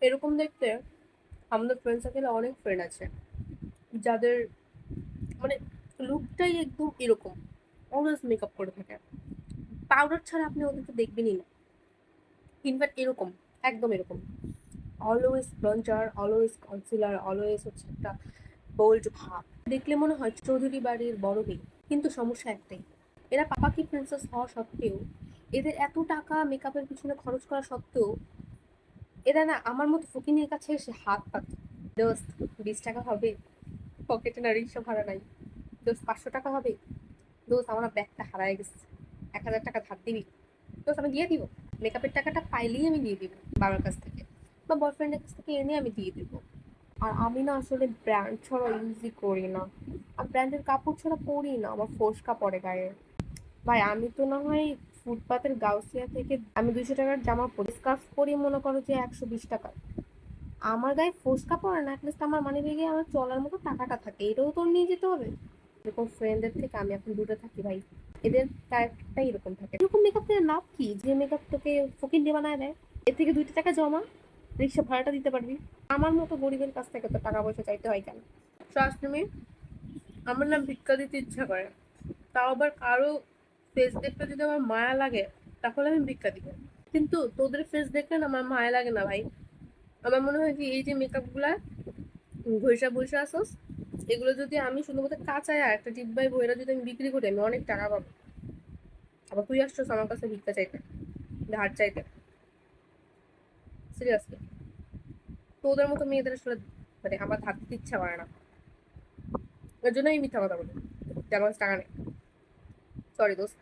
এরকম দেখতে আমাদের ফ্রেন্ড সার্কেলে অনেক ফ্রেন্ড আছে যাদের মানে লুকটাই একদম এরকম, অলওয়েজ মেকআপ করে থাকে। পাউডার ছাড়া আপনি ওদেরকে দেখবেনই না। ইনফ্যাক্ট এরকম, একদম এরকম, অলওয়েজ ব্লঞ্চার, অলওয়েজ কনসিলার, অলওয়েজ হচ্ছে একটা বোল্ড ভাব। দেখলে মনে হয় চৌধুরী বাড়ির বড় মেয়ে। কিন্তু সমস্যা একটাই, এরা পাপাকি প্রিন্সেস হওয়া সত্ত্বেও, এদের এত টাকা মেকআপের পিছনে খরচ করা সত্ত্বেও, এরা না আমার মতো ফকিনের কাছে এসে হাত পাতে। দোস্ত 20 টাকা হবে? পকেটে না রিক্সা ভাড়া নাই। দোস্ত 500 টাকা হবে? দোস্ত আমার ব্যাগটা হারায় গেছে, 1000 টাকা ধার দিবি? দোস্ত আমি দিয়ে দিব। মেকআপের টাকাটা পাইলেই আমি দিয়ে দিব বাবার কাছ থেকে বা বয়ফ্রেন্ডের কাছ থেকে এনে আমি দিয়ে দিব। আর আমি না আসলে ব্র্যান্ড ছাড়া ইউজই করি না, আর ব্র্যান্ডের কাপড় ছাড়া পরি না, আমার ফোসকা পড়ে গায়ে। ভাই আমি তো না হয় ফুটপাতের গাউসিয়া থেকে আমি 200 টাকার জামা পরি, স্কার্ফ পরি মনে করো যে 120 টাকা। আমার গায়ে ফোসকা পড়ে না, অ্যাটলিস্ট আমার মানি ব্যাগে আমার চলার মতো টাকাটা থাকে, এটাও তো নিয়ে যেতে হবে। এরকম ফ্রেন্ডদের থেকে আমি এখন দূরে থাকি ভাই। এদের ক্যারেক্টারটাই এরকম থাকে। এরকম মেকআপ করে লাভ কি, যে মেকআপ তোকে ফকির দিয়ে বানায় দেয়? এর থেকে 2টা টাকা জমা, রিক্সা ভাড়াটা দিতে পারবি। আমার মতো গরিবের কাছ থেকে তো টাকা পয়সা চাইতে হয় কেন? ট্রাস্ট মি, আমার না ভিক্ষা দিতে ইচ্ছা করে, তাও আবার কারো ফেস দেখতে যদি আমার মায়া লাগে তাহলে আমি ভিক্ষা দিব। কিন্তু তোদের ফেস দেখলে না আমার মায়া লাগে না ভাই। আমার মনে হয় যে এই যে মেকআপ গুলা ঘষা বসে আসোস, এগুলো যদি আমি শুধুমাত্র কাঁচায় একটা ডিব্বায় বইরা যদি আমি বিক্রি করি আমি অনেক টাকা পাবো। আবার তুই আসছস আমার কাছে ভিক্ষা চাইতে, ধার চাইতে? সিরিয়াসলি, তোদের মতো মেয়েদের আসলে মানে আমার ধার দিতে ইচ্ছা করে না। এর জন্য আমি মিথ্যা কথা বলি যে আমার কাছে টাকা নেই। সরি দোস্ত।